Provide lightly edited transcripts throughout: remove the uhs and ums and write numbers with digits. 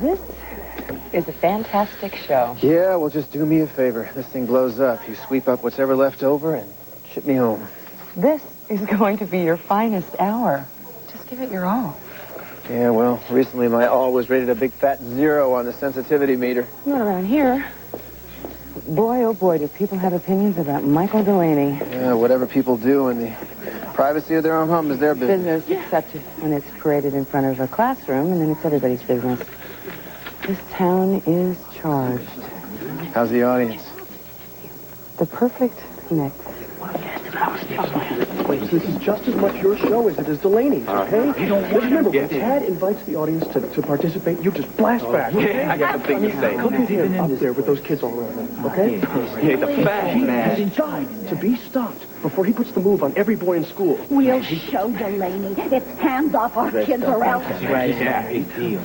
This is a fantastic show. Yeah, well, just do me a favor. This thing blows up. You sweep up what's ever left over and ship me home. This is going to be your finest hour. Just give it your all. Yeah, well, recently my all was rated a big fat 0 on the sensitivity meter. Not around here. Boy, oh boy, do people have opinions about Michael Delaney. Yeah, whatever people do in the privacy of their own home is their business. Except when it's paraded in front of a classroom, and then it's everybody's business. This town is charged. How's the audience? The perfect mix. Wait, this is just as much your show as it is Delaney's, okay? Just remember, when Tad invites the audience to participate, you just blast back. Yeah, I got something to say. Look at him up there with those kids all around him, okay? Yeah, the fat man. He's died to be stopped before he puts the move on every boy in school. We'll show Delaney. It's hands off our kids or else. Right, yeah, big deal.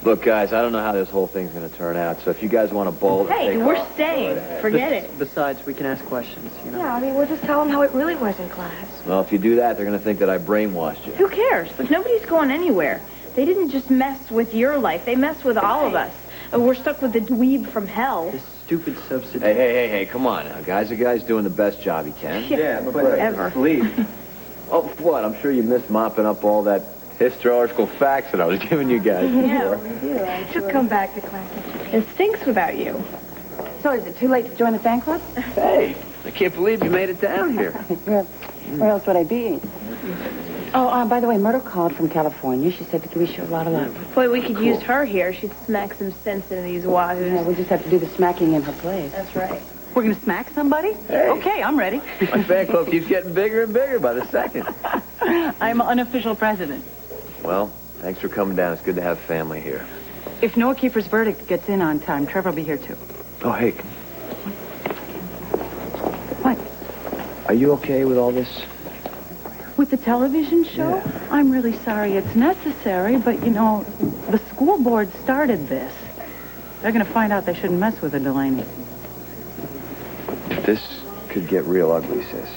Look, guys, I don't know how this whole thing's going to turn out, so if you guys want to bowl... Hey, we're staying. Forget it. Besides, we can ask questions, you know. Yeah, I mean, we'll just tell them how it really was in class. Well, if you do that, they're going to think that I brainwashed you. Who cares? But nobody's going anywhere. They didn't just mess with your life. They messed with all of us. We're stuck with the dweeb from hell. This stupid subsidy. Hey, come on now. Guy's a guy's doing the best job he can. Yeah, whatever. Oh, what? I'm sure you missed mopping up all that historical facts that I was giving you guys. Yeah, we do. Just come back to class. It stinks without you. So is it too late to join the fan club? Hey, I can't believe you made it down here. Where else would I be? Oh, by the way, Myrtle called from California. She said to give you a lot of love. Boy, we could use her here. She'd smack some sense into these wahoos. Yeah, we just have to do the smacking in her place. That's right. We're going to smack somebody? Hey. Okay, I'm ready. My fan club keeps getting bigger and bigger by the second. I'm unofficial president. Well, thanks for coming down. It's good to have family here. If Noah Kiefer's verdict gets in on time, Trevor will be here too. Oh, hey. What? Are you okay with all this? With the television show? Yeah. I'm really sorry it's necessary, but, you know, the school board started this. They're going to find out they shouldn't mess with a Delaney. This could get real ugly, sis.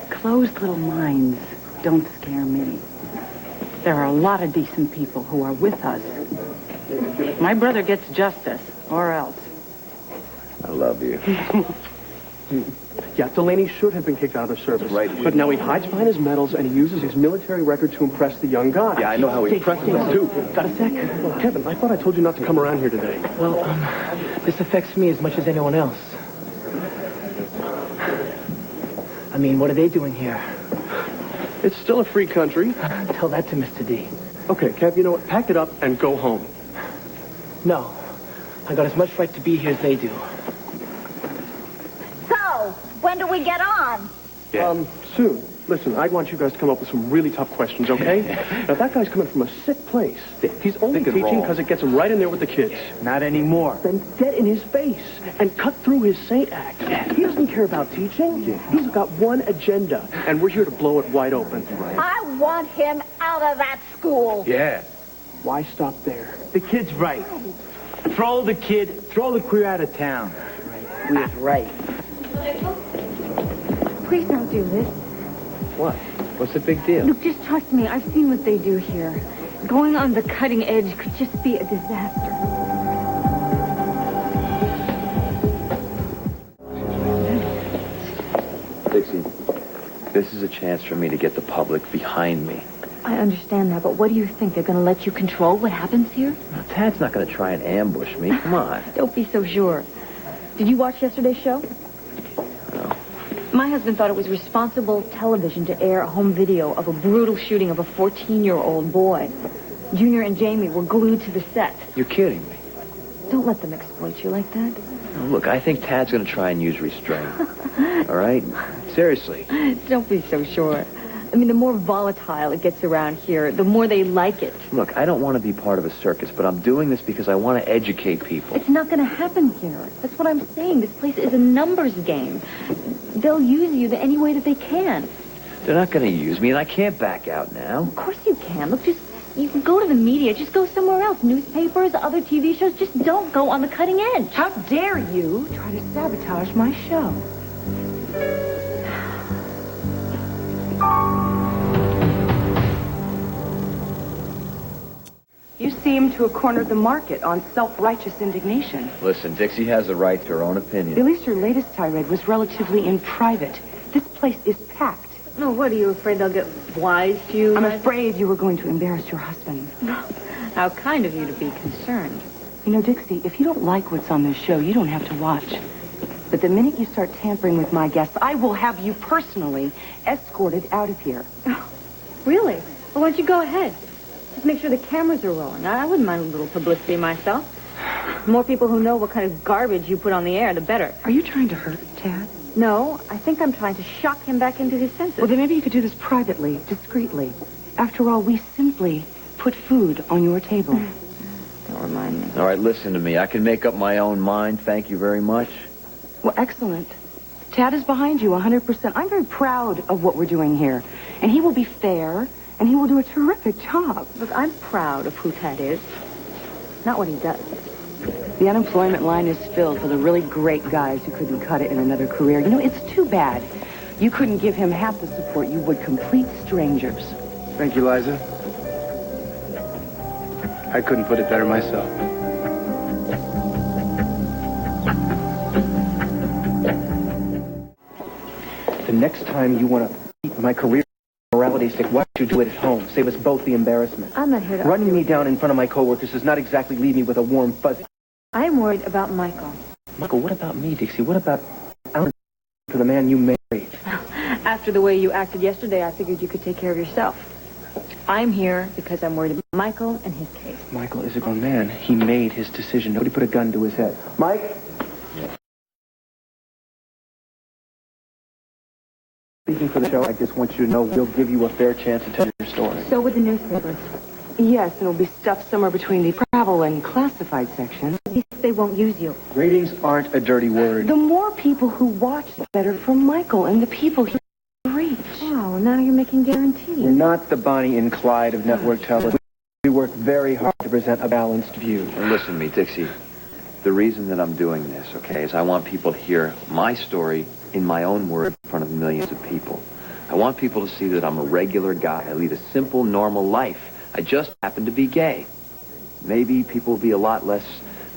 Closed little minds don't scare me. There are a lot of decent people who are with us. My brother gets justice, or else. I love you. Yeah, Delaney should have been kicked out of the service. Right. But now he hides behind his medals and he uses his military record to impress the young guy. Yeah, I know how he impresses us, too. Got a sec? Well, Kevin, I thought I told you not to come around here today. Well, this affects me as much as anyone else. I mean, what are they doing here? It's still a free country. Tell that to Mr. D. Okay, Kev, you know what? Pack it up and go home. No. I got as much right to be here as they do. So, when do we get on? Yeah. Soon. Listen, I want you guys to come up with some really tough questions, okay? Now, that guy's coming from a sick place. He's only Think it teaching wrong. because it gets him right in there with the kids. Not anymore. Then get in his face and cut through his saint act. He doesn't care about teaching. He's got one agenda, and we're here to blow it wide open. I want him out of that school. Yeah. Why stop there? The kid's right. Throw the kid, throw the queer out of town. We're right. Please don't do this. What? What's the big deal? Look, just trust me. I've seen what they do here. Going on the cutting edge could just be a disaster. Dixie, this is a chance for me to get the public behind me. I understand that, but what do you think? They're going to let you control what happens here? Now, Tad's not going to try and ambush me. Come on. Don't be so sure. Did you watch yesterday's show? No. My husband thought it was responsible television to air a home video of a brutal shooting of a 14-year-old boy. Junior and Jamie were glued to the set. You're kidding me. Don't let them exploit you like that. Now, look, I think Tad's going to try and use restraint. All right? Seriously. Don't be so sure. I mean, the more volatile it gets around here, the more they like it. Look, I don't want to be part of a circus, but I'm doing this because I want to educate people. It's not going to happen here. That's what I'm saying. This place is a numbers game. They'll use you any way that they can. They're not going to use me, and I can't back out now. Of course you can. Look, you can go to the media. Just go somewhere else. Newspapers, other TV shows. Just don't go on the cutting edge. How dare you try to sabotage my show? him to a corner of the market on self-righteous indignation. Listen, Dixie has a right to her own opinion. At least your latest tirade was relatively in private. This place is packed. No, what, are you afraid they'll get wise to you? I'm afraid you were going to embarrass your husband. How kind of you to be concerned. You know, Dixie, if you don't like what's on this show, you don't have to watch. But the minute you start tampering with my guests, I will have you personally escorted out of here. Oh, really? Well, why don't you go ahead? Just make sure the cameras are rolling. I wouldn't mind a little publicity myself. The more people who know what kind of garbage you put on the air, the better. Are you trying to hurt Tad? No, I think I'm trying to shock him back into his senses. Well, then maybe you could do this privately, discreetly. After all, we simply put food on your table. Don't remind me. All right, listen to me. I can make up my own mind. Thank you very much. Well, excellent. Tad is behind you 100%. I'm very proud of what we're doing here. And he will be fair, and he will do a terrific job. Look, I'm proud of who Tad is, not what he does. The unemployment line is filled for the really great guys who couldn't cut it in another career. You know, it's too bad you couldn't give him half the support you would complete strangers. Thank you, Liza. I couldn't put it better myself. The next time you want to eat my career morality stick, why don't you do it at home? Save us both the embarrassment. I'm not here to... Running me down in front of my coworkers does not exactly leave me with a warm fuzzy. I'm worried about Michael. Michael, what about me, Dixie? What about Alan for the man you married? After the way you acted yesterday, I figured you could take care of yourself. I'm here because I'm worried about Michael and his case. Michael is a grown man. He made his decision. Nobody put a gun to his head. Mike? Speaking for the show, I just want you to know we'll give you a fair chance to tell your story. So would the newspapers. Yes, it'll be stuffed somewhere between the travel and classified sections. They won't use you. Ratings aren't a dirty word. The more people who watch, the better for Michael and the people he reach. Wow, well, now you're making guarantees. We're not the Bonnie and Clyde of network television. We work very hard to present a balanced view. And listen to me, Dixie. The reason that I'm doing this, okay, is I want people to hear my story in my own words in front of millions of people. I want people to see that I'm a regular guy. I lead a simple, normal life. I just happen to be gay. Maybe people will be a lot less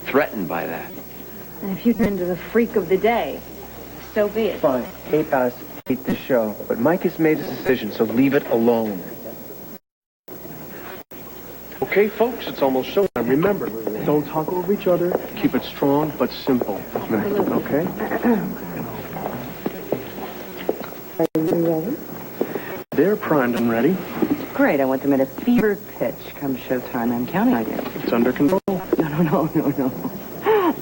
threatened by that. And if you turn into the freak of the day, so be it. Fine. Hate us, hate the show. But Mike has made his decision, so leave it alone. Okay, folks, it's almost showtime. Remember, don't talk over each other. Keep it strong but simple. Okay? Are you ready? They're primed and ready. Great, I want them at a fever pitch come showtime. I'm counting on you. It's under control. No.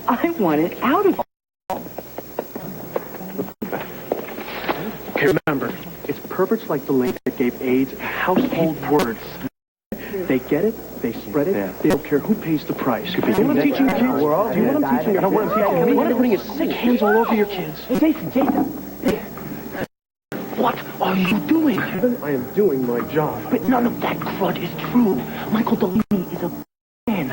I want it out of... Okay, remember, it's perverts like the lady that gave AIDS household words. They get it, they spread it, they don't care who pays the price. Do you know what I'm teaching your kids? Do you know what I'm teaching your kids? What I'm teaching your putting his sick hands all over your kids. Hey, Jason. What are you doing? Kevin, I am doing my job. But none of that crud is true. Michael Delaney is a man.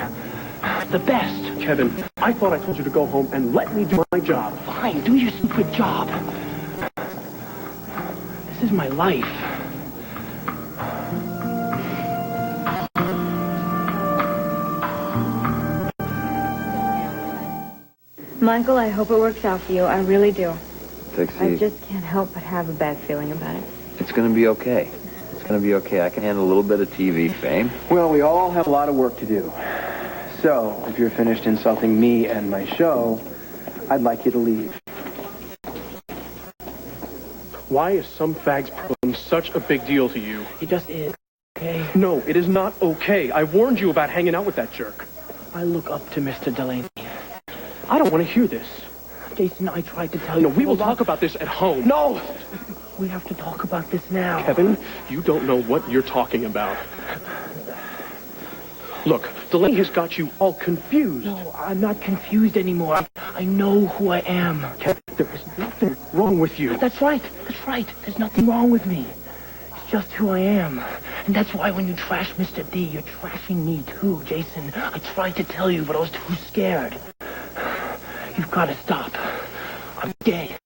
The best. Kevin, I thought I told you to go home and let me do my job. Fine, do your stupid job. This is my life. Michael, I hope it works out for you. I really do. Dixie, I just can't help but have a bad feeling about it. it's going to be okay. It's going to be okay. I can handle a little bit of TV fame. Well, we all have a lot of work to do. So, if you're finished insulting me and my show, I'd like you to leave. Why is some fag's problem such a big deal to you? It just is, okay? No, it is not okay. I warned you about hanging out with that jerk. I look up to Mr. Delaney. I don't want to hear this. Jason, I tried to tell you. No, we will talk about this at home. No! We have to talk about this now. Kevin, you don't know what you're talking about. Look, Delaney has got you all confused. No, I'm not confused anymore. I know who I am. Kevin, there is nothing wrong with you. That's right. That's right. There's nothing wrong with me. It's just who I am. And that's why when you trash Mr. D, you're trashing me too, Jason. I tried to tell you, but I was too scared. You've got to stop. I'm gay.